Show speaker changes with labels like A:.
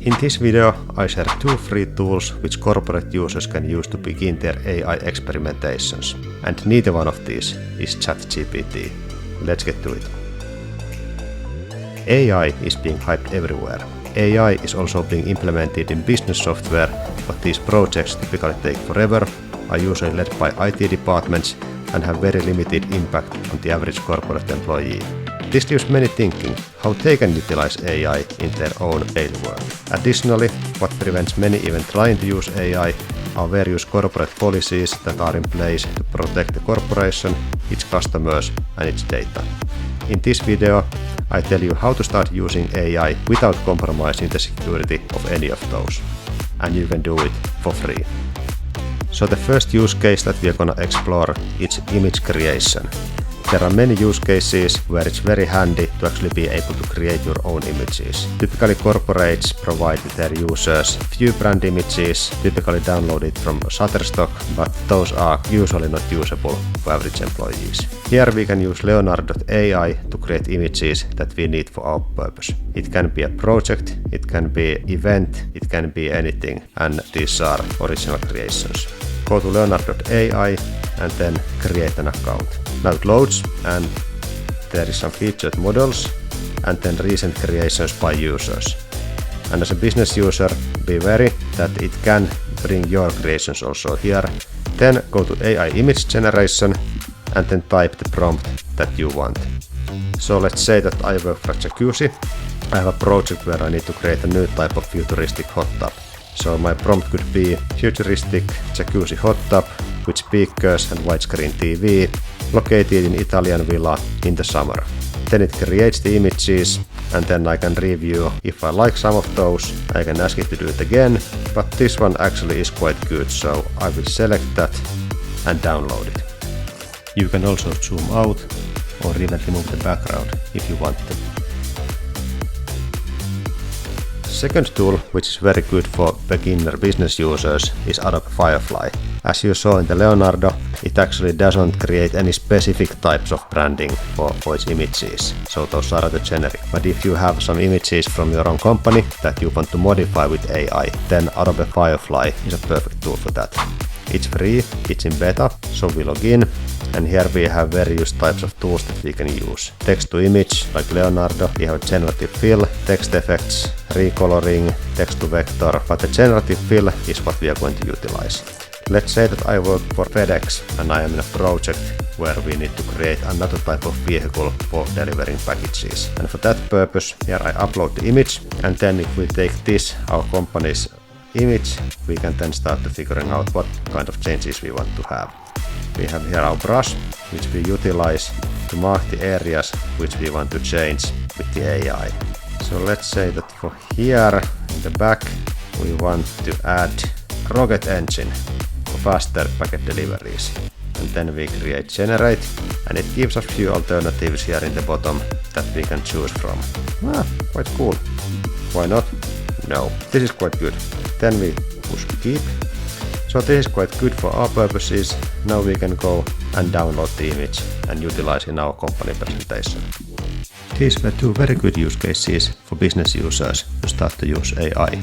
A: In this video, I share 2 free tools which corporate users can use to begin their AI experimentations, and neither one of these is ChatGPT. Let's get to it. AI is being hyped everywhere. AI is also being implemented in business software, but these projects typically take forever, are usually led by IT departments, and have very limited impact on the average corporate employee. This leaves many thinking how they can utilize AI in their own daily work. Additionally, what prevents many even trying to use AI are various corporate policies that are in place to protect the corporation, its customers, and its data. In this video, I tell you how to start using AI without compromising the security of any of those. And you can do it for free. So the first use case that we are gonna explore is image creation. There are many use cases where it's very handy to actually be able to create your own images. Typically corporates provide their users few brand images, typically downloaded from Shutterstock, but those are usually not usable for average employees. Here we can use Leonardo.ai to create images that we need for our purpose. It can be a project, it can be event, it can be anything, and these are original creations. Go to Leonardo.ai and then create an account. Now it loads and there is some featured models and then recent creations by users. And as a business user, be wary that it can bring your creations also here. Then go to AI image generation and then type the prompt that you want. So let's say that I work for Jacuzzi. I have a project where I need to create a new type of futuristic hot tub. So my prompt could be futuristic Jacuzzi hot tub with speakers and widescreen TV, located in Italian villa in the summer. Then it creates the images and then I can review if I like some of those. I can ask it to do it again, but this one actually is quite good, so I will select that and download it. You can also zoom out or even remove the background if you want to. Second tool, which is very good for beginner business users, is Adobe Firefly. As you saw in the Leonardo, it actually doesn't create any specific types of branding for its images, so those are the generic. But if you have some images from your own company that you want to modify with AI, then Adobe Firefly is a perfect tool for that. It's free, it's in beta, so we log in, and here we have various types of tools that we can use. Text to image, like Leonardo, we have generative fill, text effects, recoloring, text to vector, but the generative fill is what we are going to utilize. Let's say that I work for FedEx and I am in a project where we need to create another type of vehicle for delivering packages. And for that purpose, here I upload the image, and then if we take this, our company's image, we can then start to figuring out what kind of changes we want to have. We have here our brush, which we utilize to mark the areas which we want to change with the AI. So let's say that for here in the back, we want to add rocket engine for faster packet deliveries. And then we create generate, and it gives us few alternatives here in the bottom that we can choose from. Quite cool. Why not? No, this is quite good. Then we push keep. So this is quite good for our purposes. Now we can go and download the image and utilize in our company presentation. These were 2 very good use cases for business users to start to use AI.